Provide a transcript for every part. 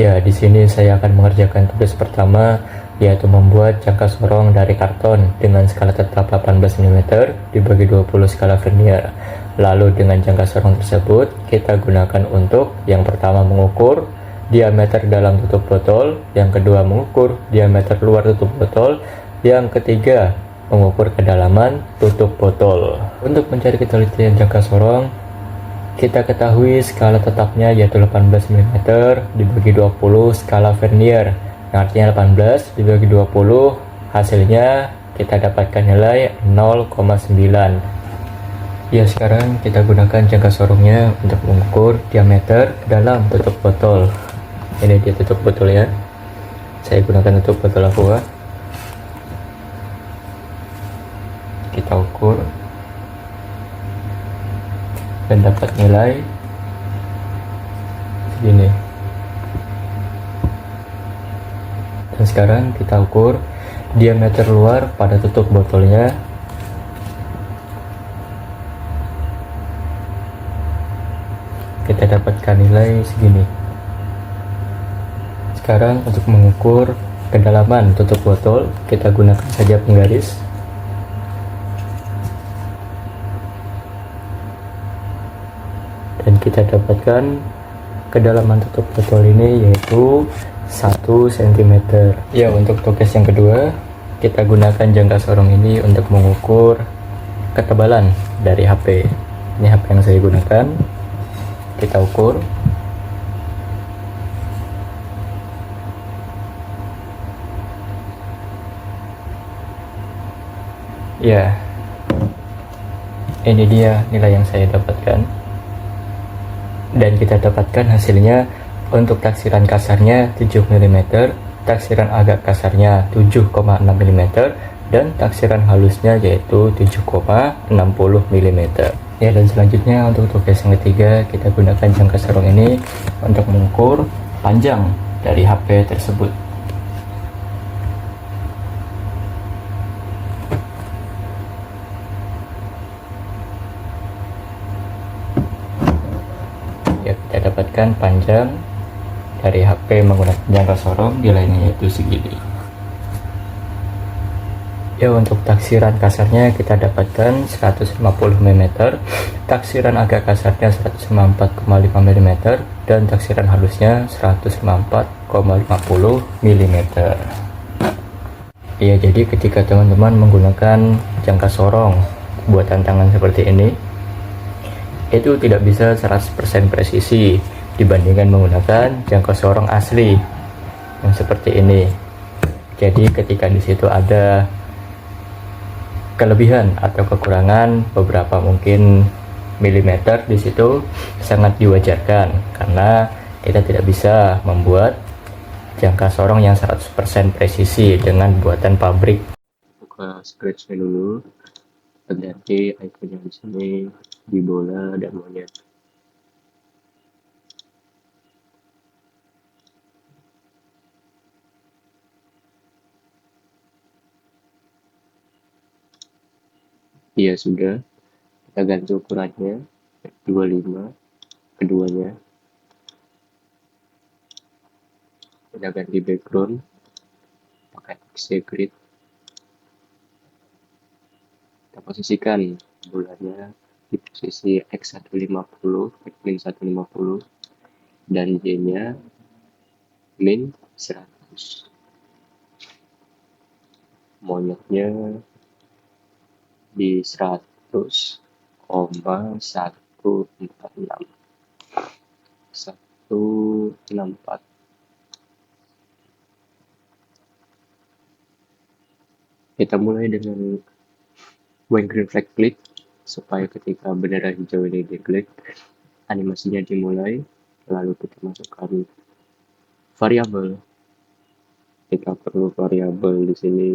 Ya, di sini saya akan mengerjakan tugas pertama, yaitu membuat jangka sorong dari karton dengan skala tetap 18 mm dibagi 20 skala vernier. Lalu dengan jangka sorong tersebut, kita gunakan untuk yang pertama mengukur diameter dalam tutup botol, yang kedua mengukur diameter luar tutup botol, yang ketiga mengukur kedalaman tutup botol. Untuk mencari ketelitian jangka sorong, kita ketahui skala tetapnya yaitu 18 mm dibagi 20 skala vernier, yang artinya 18 dibagi 20, hasilnya kita dapatkan nilai 0,9. Ya, sekarang kita gunakan jangka sorongnya untuk mengukur diameter dalam tutup botol. Ini dia tutup botolnya, saya gunakan tutup botol aqua. Kita ukur dan dapat nilai segini. Dan sekarang kita ukur diameter luar pada tutup botolnya. Kita dapatkan nilai segini. Sekarang untuk mengukur kedalaman tutup botol, kita gunakan saja penggaris. Dan kita dapatkan kedalaman tutup botol ini yaitu 1 cm. Ya, untuk tugas yang kedua, kita gunakan jangka sorong ini untuk mengukur ketebalan dari HP. Ini HP yang saya gunakan. Kita ukur. Ya, ini dia nilai yang saya dapatkan. Dan kita dapatkan hasilnya untuk taksiran kasarnya 7 mm, taksiran agak kasarnya 7,6 mm, dan taksiran halusnya yaitu 7,60 mm. Ya, dan selanjutnya untuk tugas yang ketiga, kita gunakan jangka sorong ini untuk mengukur panjang dari HP tersebut. Ya, kita dapatkan panjang dari HP menggunakan jangka sorong nilainya yaitu segini. Ya, untuk taksiran kasarnya kita dapatkan 150 mm, taksiran agak kasarnya 194,5 mm, dan taksiran halusnya 194,50 mm. Ya, jadi ketika teman-teman menggunakan jangka sorong buatan tangan seperti ini, itu tidak bisa 100% presisi dibandingkan menggunakan jangka sorong asli yang seperti ini. Jadi ketika di situ ada kelebihan atau kekurangan beberapa mungkin milimeter, di situ sangat diwajarkan karena kita tidak bisa membuat jangka sorong yang 100% presisi dengan buatan pabrik. Buka scratchnya dulu, ganti ikonnya di sini di bola dan monyet. Iya, sudah. Kita ganti ukurannya 25 keduanya. Kita ganti background pakai XC grid. Kita posisikan bulannya di posisi X150, X-150, dan Y-nya min 100. Monyetnya di 100,146 164. Kita mulai dengan when green flag klik, supaya ketika bendera hijau ini diklik, animasinya dimulai. Lalu kita masukkan variabel. Kita perlu variabel di sini.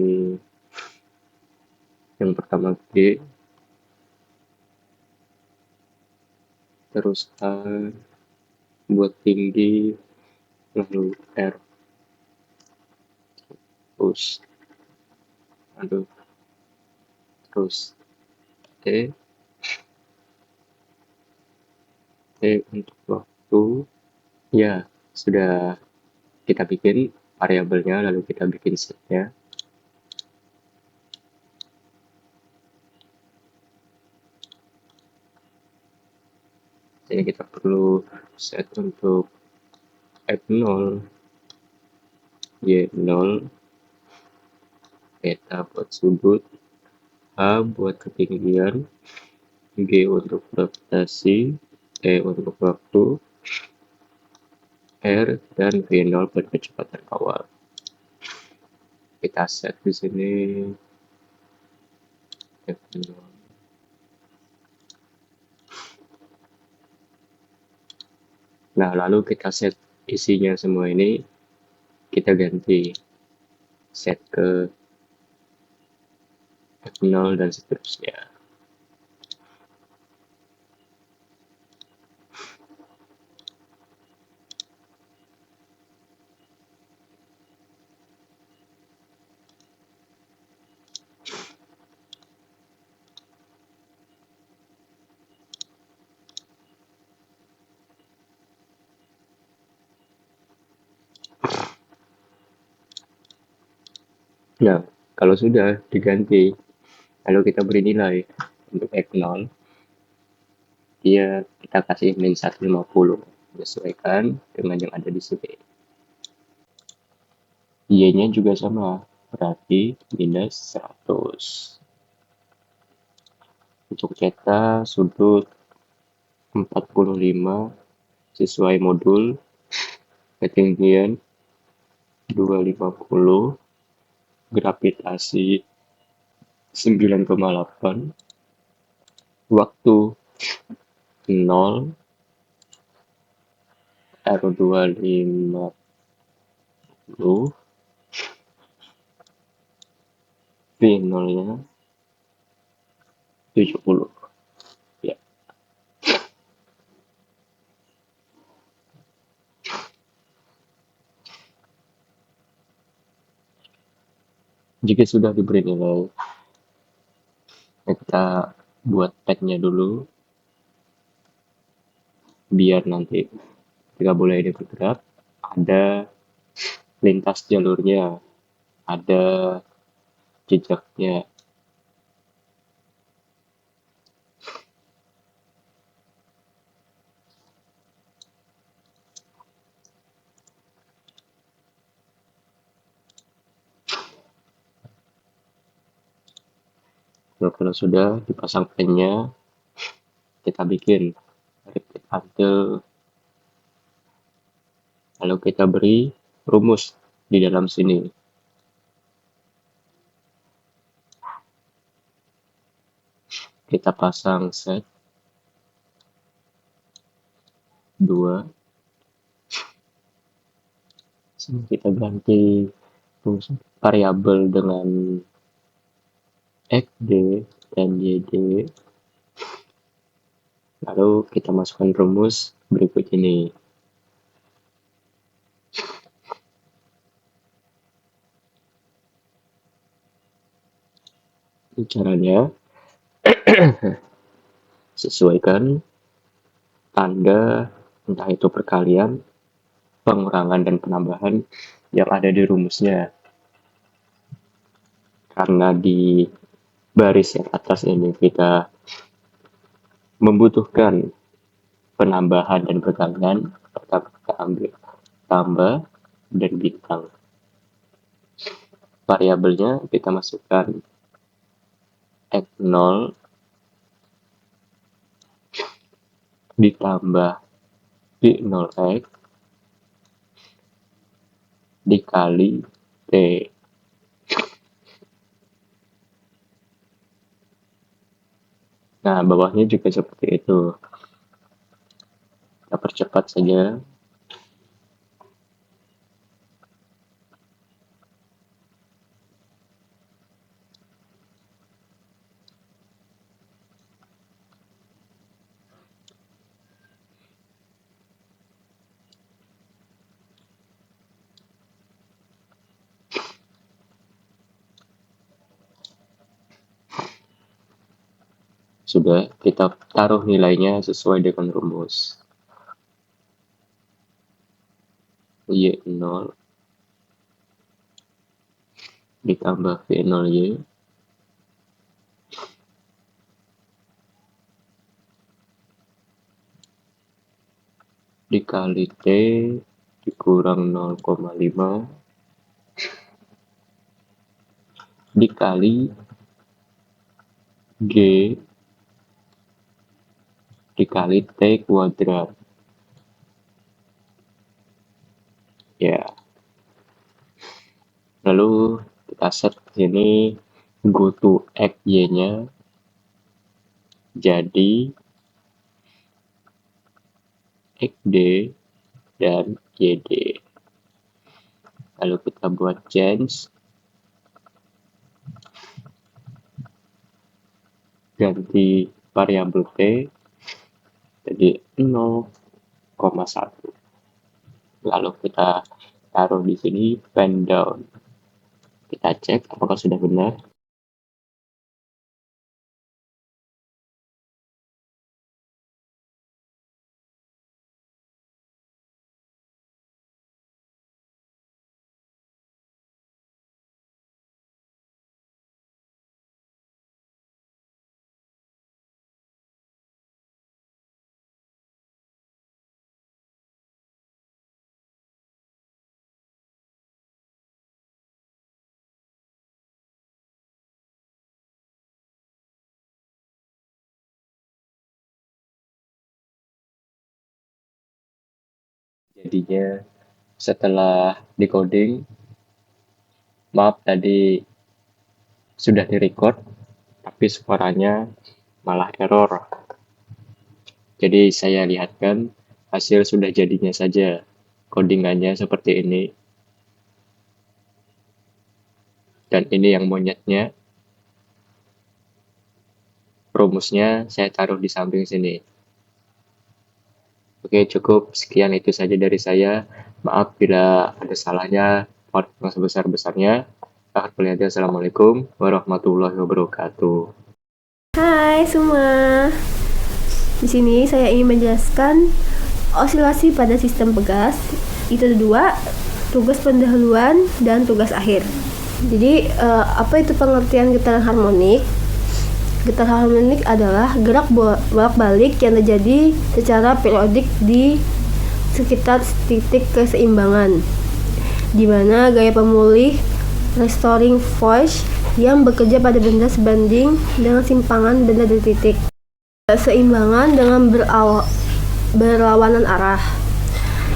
Yang pertama G, terus A buat tinggi, lalu R, terus T untuk waktu. Ya, sudah kita bikin variabelnya, lalu kita bikin setnya. Jadi kita perlu set untuk F0, Y0, beta buat sudut, A buat ketinggian, G untuk gravitasi, E untuk waktu, R dan V0 buat kecepatan kawal. Kita set di sini F0. Nah, lalu kita set isinya semua ini, kita ganti set ke F0 dan seterusnya. Nah, kalau sudah diganti, lalu kita beri nilai untuk F0, kita kasih min 150, menyesuaikan dengan yang ada di sini. Y-nya juga sama, berarti minus 100. Untuk zeta sudut 45 sesuai modul, ketinggian 250, gravitasi 9,8, waktu 0, R250, V0-nya 70. Ya. Jika sudah diberi nilai, kita buat tag-nya dulu, biar nanti ketika bola ini bergerak, ada lintas jalurnya, ada jejaknya. Nah, kalau sudah dipasang pen-nya, kita bikin repeat until, lalu kita beri rumus di dalam sini. Kita pasang set 2, kita ganti variabel dengan xd dan yd, lalu kita masukkan rumus berikut ini. Caranya, sesuaikan tanda, entah itu perkalian, pengurangan, dan penambahan yang ada di rumusnya. Karena di baris yang atas ini kita membutuhkan penambahan dan perkalian, pertama kita ambil tambah dan bintang. Variabelnya kita masukkan X0 ditambah B0X dikali T. Nah, bawahnya juga seperti itu. Kita percepat saja. Sudah, kita taruh nilainya sesuai dengan rumus. Y0 V0 ditambah V0Y dikali T dikurang 0,5 dikali G dikali T kuadrat. Ya. Lalu kita set sini go to X Y-nya jadi XD dan YD. Lalu kita buat change, ganti variabel T jadi 0,1. Lalu kita taruh di sini fan down. Kita cek apakah sudah benar. Jadinya setelah decoding, maaf tadi sudah direcord tapi suaranya malah error. Jadi saya lihatkan hasil sudah jadinya saja. Codingannya seperti ini. Dan ini yang monyetnya. Rumusnya saya taruh di samping sini. Oke, cukup. Sekian itu saja dari saya. Maaf bila ada salahnya. Maaf yang sebesar-besarnya. Assalamualaikum warahmatullahi wabarakatuh. Hai semua. Di sini saya ingin menjelaskan osilasi pada sistem pegas. Itu ada dua, tugas pendahuluan dan tugas akhir. Jadi apa itu pengertian getaran harmonik? Getaran harmonik adalah gerak bolak-balik yang terjadi secara periodik di sekitar titik keseimbangan, di mana gaya pemulih restoring force yang bekerja pada benda sebanding dengan simpangan benda dari titik keseimbangan dengan berlawanan arah.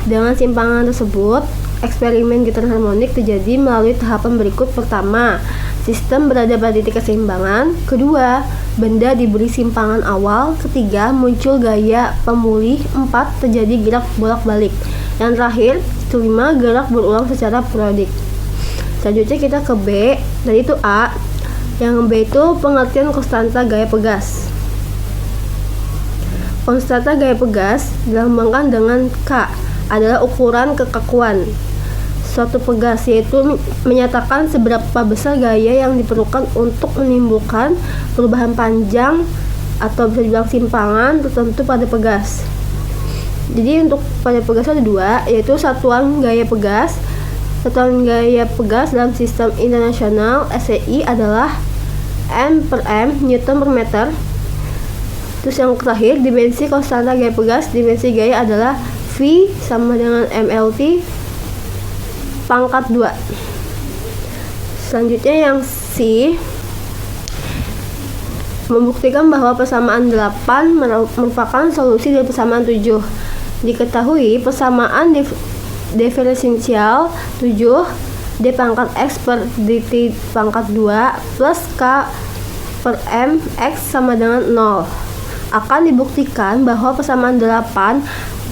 Dengan simpangan tersebut, eksperimen getaran harmonik terjadi melalui tahapan berikut. Pertama, sistem berada pada titik keseimbangan. Kedua, benda diberi simpangan awal. Ketiga, muncul gaya pemulih. 4, terjadi gerak bolak-balik. Yang terakhir, kelima, gerak berulang secara periodik. Selanjutnya kita ke B. Tadi itu A. Yang B itu pengertian konstanta gaya pegas. Konstanta gaya pegas dilambangkan dengan K, adalah ukuran kekakuan suatu pegas, yaitu menyatakan seberapa besar gaya yang diperlukan untuk menimbulkan perubahan panjang atau bisa dibilang simpangan tertentu pada pegas. Jadi untuk pada pegas ada dua, yaitu satuan gaya pegas. Satuan gaya pegas dalam sistem internasional SI adalah N per M, Newton per meter. Terus yang terakhir, dimensi konstanta gaya pegas, dimensi gaya adalah V sama dengan MLT pangkat 2. Selanjutnya yang C, membuktikan bahwa persamaan 8 merupakan solusi dari persamaan 7. Diketahui persamaan diferensial 7 D pangkat X per DT pangkat 2 plus K per M X sama dengan 0. Akan dibuktikan bahwa persamaan 8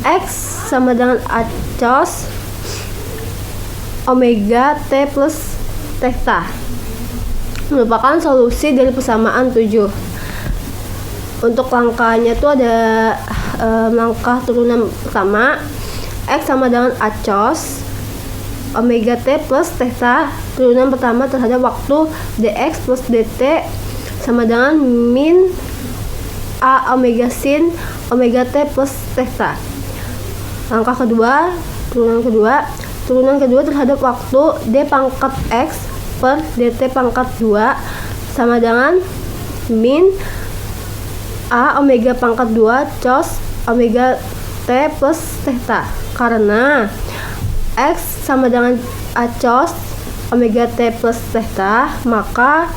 X sama dengan acos omega T plus theta merupakan solusi dari persamaan 7. Untuk langkahnya itu ada langkah turunan pertama, X sama dengan acos omega T plus theta. Turunan pertama terhadap waktu dx plus dt sama dengan min A omega sin omega T plus theta. Langkah kedua, turunan kedua, Turunan kedua terhadap waktu D pangkat X per DT pangkat 2 sama dengan min A omega pangkat 2 cos omega T plus theta. Karena X sama dengan A cos omega T plus theta, maka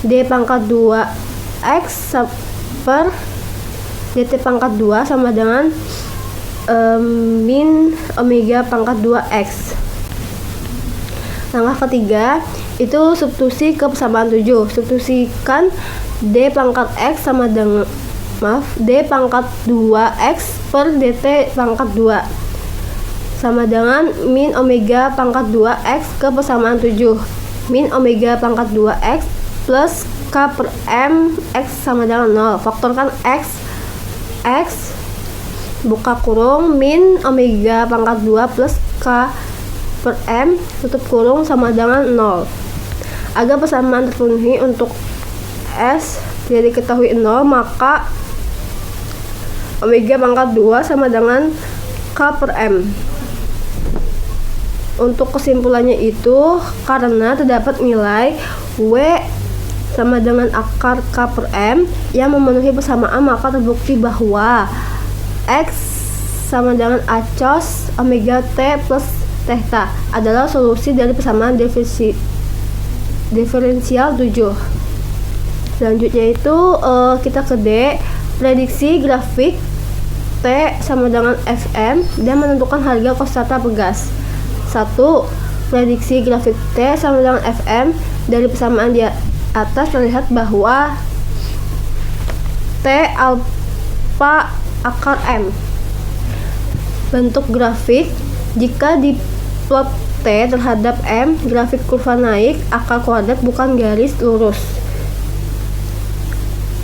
D pangkat 2 X per DT pangkat 2 sama dengan min omega pangkat 2X. Langkah ketiga itu substitusi ke persamaan 7. Substitusikan D pangkat X sama dengan D pangkat 2X per DT pangkat 2 sama dengan min omega pangkat 2X ke persamaan 7. Min omega pangkat 2X plus K per M X sama dengan 0. Faktorkan X buka kurung min omega pangkat 2 plus K per M tutup kurung sama dengan 0. Agar persamaan terpenuhi untuk S tidak diketahui 0, maka omega pangkat 2 sama dengan K per M. Untuk kesimpulannya itu, karena terdapat nilai W sama dengan akar K per M yang memenuhi persamaan, maka terbukti bahwa X sama dengan A cos omega T plus theta adalah solusi dari persamaan diferensial 7. Selanjutnya itu kita ke D, prediksi grafik T sama dengan Fm dan menentukan harga konstanta pegas. 1. Prediksi grafik T sama dengan Fm. Dari persamaan di atas terlihat bahwa T alfa akar M. Bentuk grafik jika diplot T terhadap M, grafik kurva naik akar kuadrat bukan garis lurus.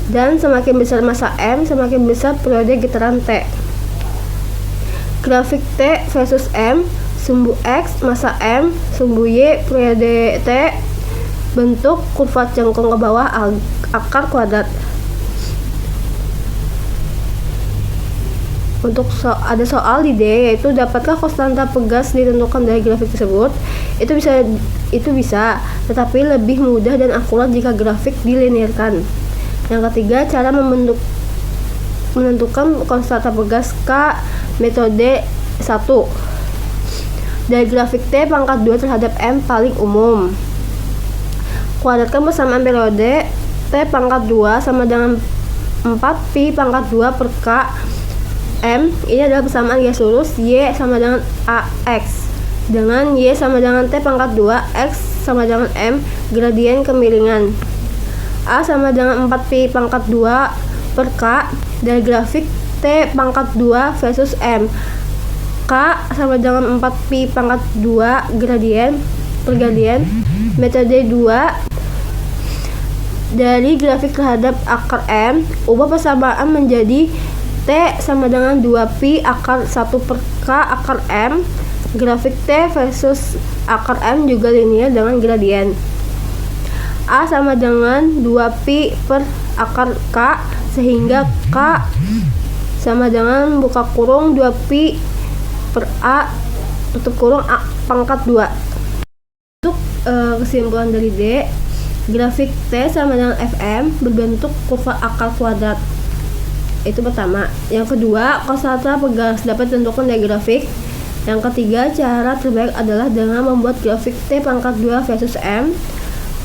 Dan semakin besar massa M, semakin besar periode getaran T. Grafik T versus M, sumbu X massa M, sumbu Y periode T, bentuk kurva cengkung ke bawah akar kuadrat. Untuk ada soal di D, yaitu dapatkah konstanta pegas ditentukan dari grafik tersebut? Itu bisa, tetapi lebih mudah dan akurat jika grafik dilinearkan. Yang ketiga, cara menentukan konstanta pegas K, metode 1. Dari grafik T pangkat 2 terhadap M paling umum. Kuadratkan persamaan periode T pangkat 2 sama dengan 4pi pangkat 2 per K M. Ini adalah persamaan garis lurus Y sama dengan AX dengan Y sama dengan T pangkat 2, X sama dengan M, gradien kemiringan. A sama dengan 4pi pangkat 2 per K dari grafik T pangkat 2 versus M. K sama dengan 4pi pangkat 2 gradien per gradien. Metode 2, dari grafik terhadap akar M, ubah persamaan menjadi T sama dengan 2pi akar 1 per K akar M. Grafik T versus akar M juga linear dengan gradien. A sama dengan 2pi per akar K, sehingga K sama dengan buka kurung 2pi per A tutup kurung A pangkat 2. Untuk kesimpulan dari D, grafik T sama dengan Fm berbentuk kurva akar kuadrat. Itu pertama. Yang kedua, konstanta pegas dapat ditentukan dari grafik. Yang ketiga, cara terbaik adalah dengan membuat grafik T pangkat 2 versus M.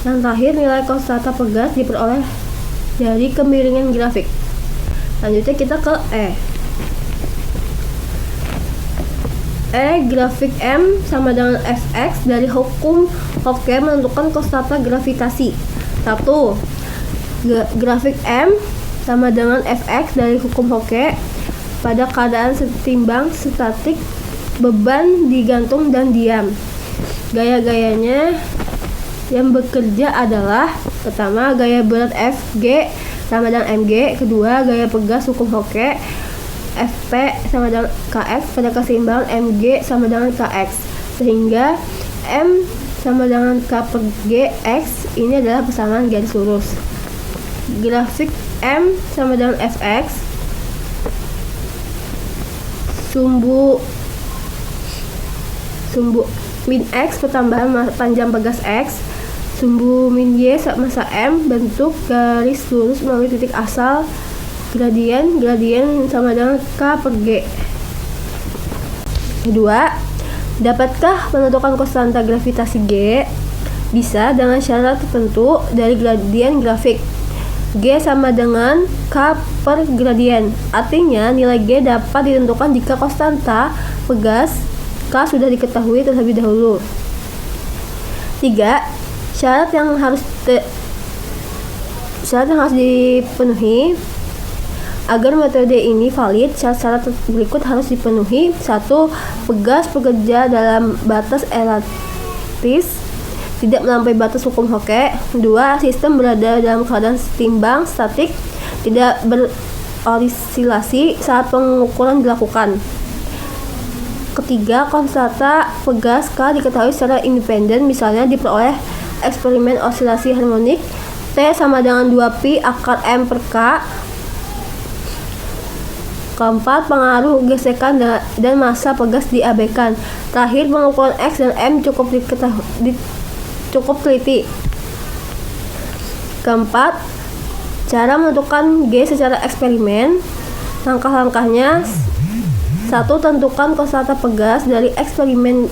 Yang terakhir, nilai konstanta pegas diperoleh dari kemiringan grafik. Selanjutnya kita ke E. Grafik M sama dengan Fx dari hukum Hooke menentukan konstanta gravitasi. 1. Grafik M sama dengan Fx dari hukum Hooke pada keadaan setimbang statik, beban digantung dan diam. Gaya-gayanya yang bekerja adalah pertama, gaya berat Fg sama dengan Mg. Kedua, gaya pegas hukum Hooke Fp sama dengan Kx pada keseimbangan Mg sama dengan Kx, sehingga M sama dengan K per Gx ini adalah persamaan garis lurus. Grafik M sama dengan Fx, sumbu min X pertambahan panjang pegas X, sumbu min Y massa M, bentuk garis lurus melalui titik asal, gradien sama dengan K per G. Kedua, dapatkah menentukan konstanta gravitasi G? Bisa dengan syarat tertentu dari gradien grafik. G sama dengan K per gradien. Artinya nilai G dapat ditentukan jika konstanta pegas K sudah diketahui terlebih dahulu. 3. Syarat yang harus dipenuhi agar metode ini valid. Syarat berikut harus dipenuhi. 1. Pegas bekerja dalam batas elatis, tidak melampaui batas hukum Hooke. 2. Sistem berada dalam keadaan setimbang, statik, tidak berosilasi saat pengukuran dilakukan. Ketiga, konstanta pegas K diketahui secara independen, misalnya diperoleh eksperimen osilasi harmonik T sama dengan 2pi akar M per K. Keempat, pengaruh gesekan dan massa pegas diabaikan. Terakhir, pengukuran X dan M cukup teliti. Keempat, cara menentukan G secara eksperimen. Langkah-langkahnya: 1. Tentukan konstanta pegas dari eksperimen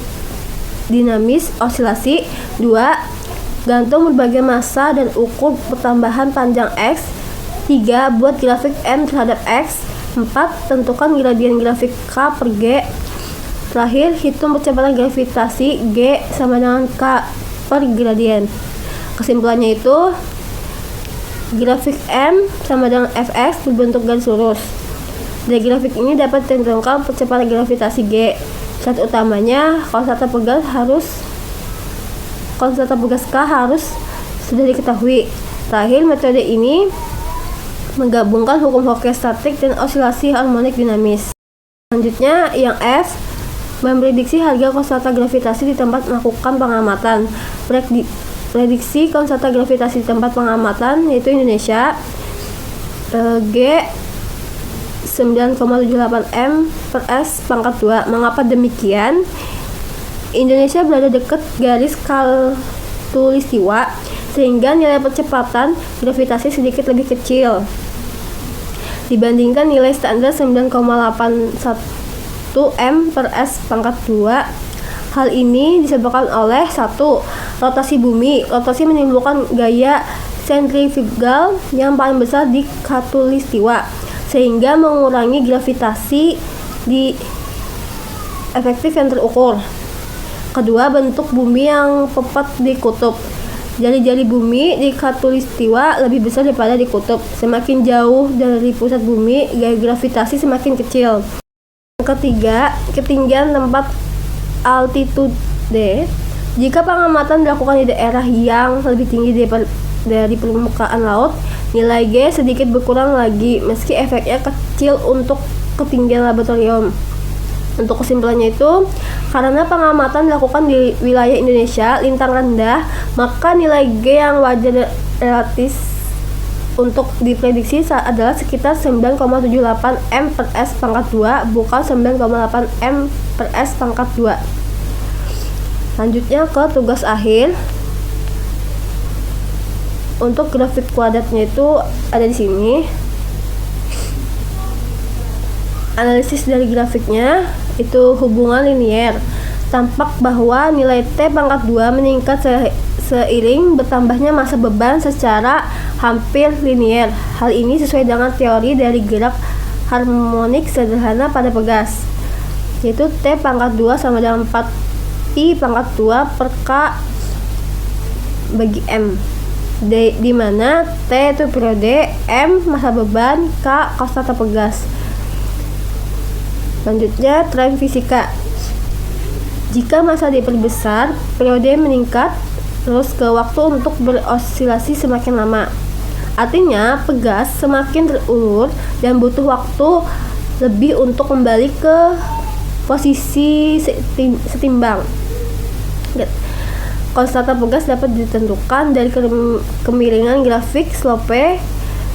dinamis osilasi. 2. Gantung berbagai massa dan ukur pertambahan panjang X. 3. Buat grafik M terhadap X. 4. Tentukan gradien grafik K per G. Terakhir, hitung percepatan gravitasi G sama dengan K per gradien. Kesimpulannya itu, grafik M sama dengan Fx berbentuk garis lurus. Dari grafik ini dapat ditentukan percepatan gravitasi G. Syarat utamanya, konstanta pegas K harus sudah diketahui. Terakhir, metode ini menggabungkan hukum Hooke statik dan osilasi harmonik dinamis. Selanjutnya, yang F, memprediksi harga konstanta gravitasi di tempat melakukan pengamatan. Prediksi konstanta gravitasi di tempat pengamatan yaitu Indonesia, G 9,78 M per S pangkat 2. Mengapa demikian? Indonesia berada dekat garis khatulistiwa, sehingga nilai percepatan gravitasi sedikit lebih kecil dibandingkan nilai standar 9,81 M per S pangkat 2. Hal ini disebabkan oleh 1. Rotasi bumi. Rotasi menimbulkan gaya sentrifugal yang paling besar di khatulistiwa, sehingga mengurangi gravitasi di efektif yang terukur. Kedua, bentuk bumi yang tepat di kutub. Jari-jari bumi di khatulistiwa lebih besar daripada di kutub. Semakin jauh dari pusat bumi, gaya gravitasi semakin kecil. Ketiga, ketinggian tempat altitude. Jika pengamatan dilakukan di daerah yang lebih tinggi dari permukaan laut, nilai G sedikit berkurang lagi, meski efeknya kecil untuk ketinggian laboratorium. Untuk kesimpulannya itu, karena pengamatan dilakukan di wilayah Indonesia lintang rendah, maka nilai G yang wajar relatif untuk diprediksi adalah sekitar 9,78 M per S pangkat 2, bukan 9,8 M per S pangkat 2. Selanjutnya ke tugas akhir. Untuk grafik kuadratnya itu ada di sini. Analisis dari grafiknya itu hubungan linier. Tampak bahwa nilai T pangkat 2 meningkat seiring bertambahnya massa beban secara hampir linier. Hal ini sesuai dengan teori dari gerak harmonik sederhana pada pegas, yaitu T pangkat 2 sama dengan 4pi pangkat 2 per K bagi M, di mana T itu periode, M massa beban, K konstanta pegas. Selanjutnya, tren fisika. Jika massa diperbesar, periode meningkat terus ke waktu untuk berosilasi semakin lama. Artinya, pegas semakin terulur dan butuh waktu lebih untuk kembali ke posisi setimbang. Konstanta pegas dapat ditentukan dari kemiringan grafik slope.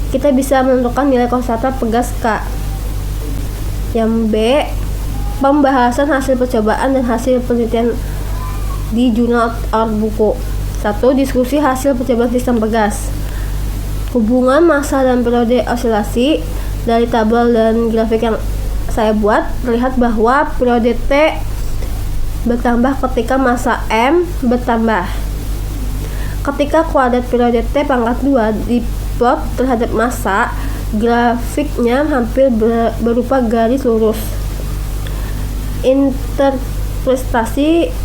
Kita bisa menentukan nilai konstanta pegas K. Yang B, pembahasan hasil percobaan dan hasil penelitian di Jurnal Art Buku. 1. Diskusi hasil percobaan sistem pegas. Hubungan massa dan periode osilasi. Dari tabel dan grafik yang saya buat, terlihat bahwa periode T bertambah ketika massa M bertambah. Ketika kuadrat periode T pangkat 2 diplot terhadap massa, grafiknya hampir berupa garis lurus. Interpretasi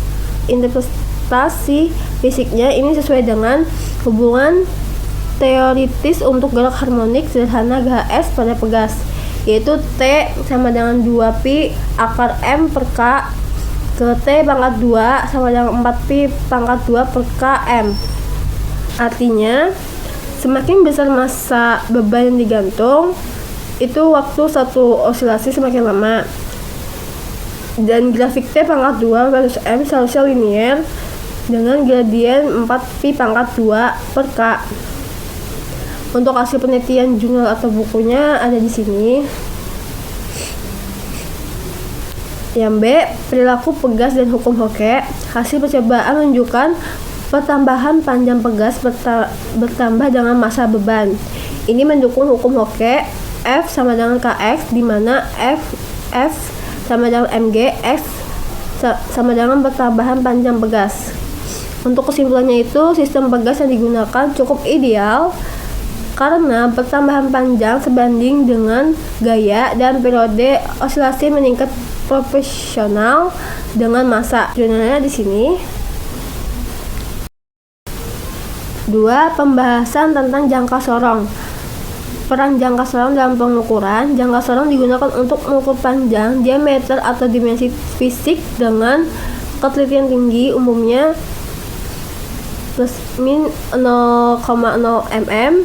fisiknya ini sesuai dengan hubungan teoritis untuk gerak harmonik sederhana GHS pada pegas, yaitu T sama dengan 2pi akar M per K ke T pangkat 2 sama dengan 4pi pangkat 2 per Km. Artinya, semakin besar massa beban yang digantung, itu waktu satu osilasi semakin lama. Dan grafik T pangkat 2 versus M seharusnya linier dengan gradien 4pi pangkat 2 per K. Untuk hasil penelitian jurnal atau bukunya ada di sini. Yang B, perilaku pegas dan hukum Hooke. Hasil percobaan menunjukkan pertambahan panjang pegas bertambah dengan massa beban. Ini mendukung hukum Hooke. F sama dengan Kx, di mana F sama dengan Mg, X sama dengan pertambahan panjang pegas. Untuk kesimpulannya itu, sistem pegas yang digunakan cukup ideal karena pertambahan panjang sebanding dengan gaya dan periode osilasi meningkat proporsional dengan massa. Jurnalnya di sini. 2. Pembahasan tentang jangka sorong. Peran jangka sorong dalam pengukuran. Jangka sorong digunakan untuk mengukur panjang, diameter atau dimensi fisik dengan ketelitian tinggi, umumnya plus min 0,0 mm.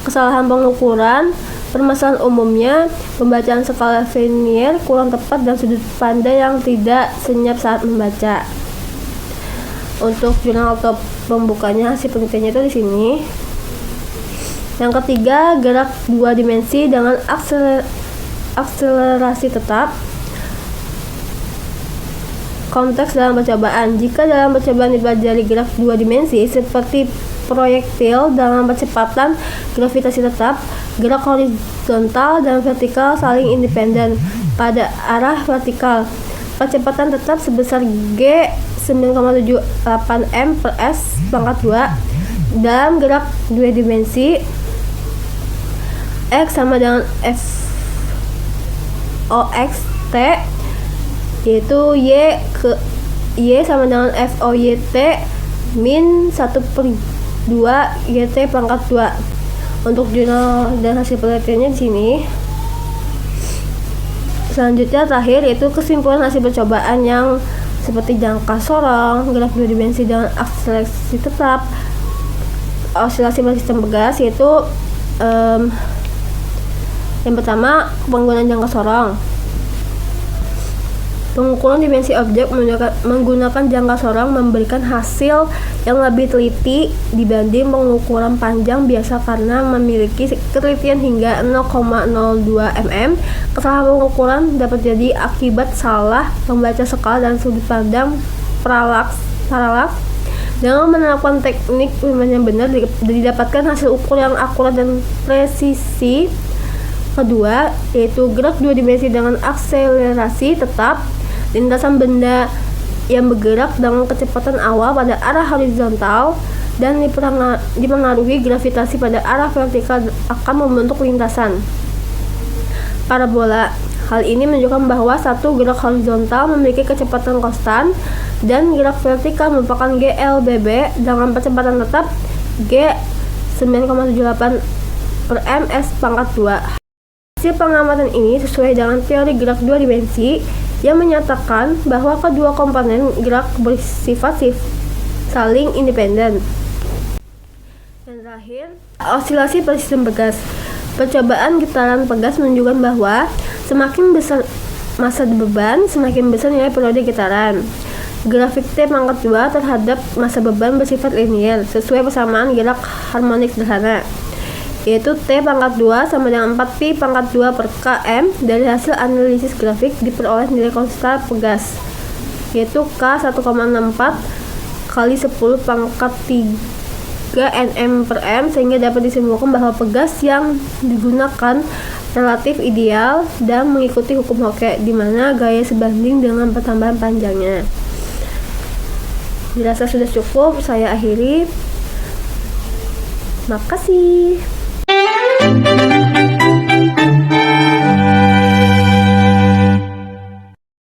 Kesalahan pengukuran. Permasalahan umumnya pembacaan skala Vernier kurang tepat dan sudut pandang yang tidak senyap saat membaca. Untuk jurnal atau pembukanya, hasil penelitiannya itu di sini. Yang ketiga, gerak 2 dimensi dengan akselerasi tetap. Konteks dalam percobaan. Jika dalam percobaan dipelajari gerak 2 dimensi seperti proyektil dalam percepatan gravitasi tetap, gerak horizontal dan vertikal saling independen pada arah vertikal. Percepatan tetap sebesar G 9,78 m per s pangkat 2 dalam gerak 2 dimensi. X sama dengan F OX T, yaitu Y sama dengan F O Y T min 1/2 YT pangkat 2. Untuk jurnal dan hasil penelitiannya di sini. Selanjutnya terakhir yaitu kesimpulan hasil percobaan yang seperti jangka sorong, gerak 2 dimensi dengan akselerasi tetap, osilasi pada sistem pegas, yaitu yang pertama, penggunaan jangka sorong. Pengukuran dimensi objek menggunakan jangka sorong memberikan hasil yang lebih teliti dibanding pengukuran panjang biasa karena memiliki ketelitian hingga 0,02 mm. Kesalahan pengukuran dapat jadi akibat salah membaca skala dan sudut pandang paralaks. Dengan menerapkan teknik yang benar didapatkan hasil ukur yang akurat dan presisi. Kedua, yaitu gerak 2 dimensi dengan akselerasi tetap. Lintasan benda yang bergerak dengan kecepatan awal pada arah horizontal dan dipengaruhi gravitasi pada arah vertikal akan membentuk lintasan parabola. Hal ini menunjukkan bahwa satu gerak horizontal memiliki kecepatan konstan dan gerak vertikal merupakan GLBB dengan kecepatan tetap G 9,78 per ms pangkat 2. Hasil pengamatan ini sesuai dengan teori gerak 2 dimensi yang menyatakan bahwa kedua komponen gerak bersifat saling independen. Dan terakhir, osilasi pada sistem pegas. Percobaan getaran pegas menunjukkan bahwa semakin besar massa beban, semakin besar nilai periode getaran. Grafik T pangkat 2 terhadap massa beban bersifat linier sesuai persamaan gerak harmonik sederhana, yaitu T pangkat 2 sama dengan 4pi pangkat 2 per Km. Dari hasil analisis grafik diperoleh nilai konstan pegas. yaitu K 1,64 kali 10 pangkat 3 Nm per M, sehingga dapat disimpulkan bahwa pegas yang digunakan relatif ideal dan mengikuti hukum Hooke, di mana gaya sebanding dengan pertambahan panjangnya. Dirasa sudah cukup, saya akhiri. Makasih.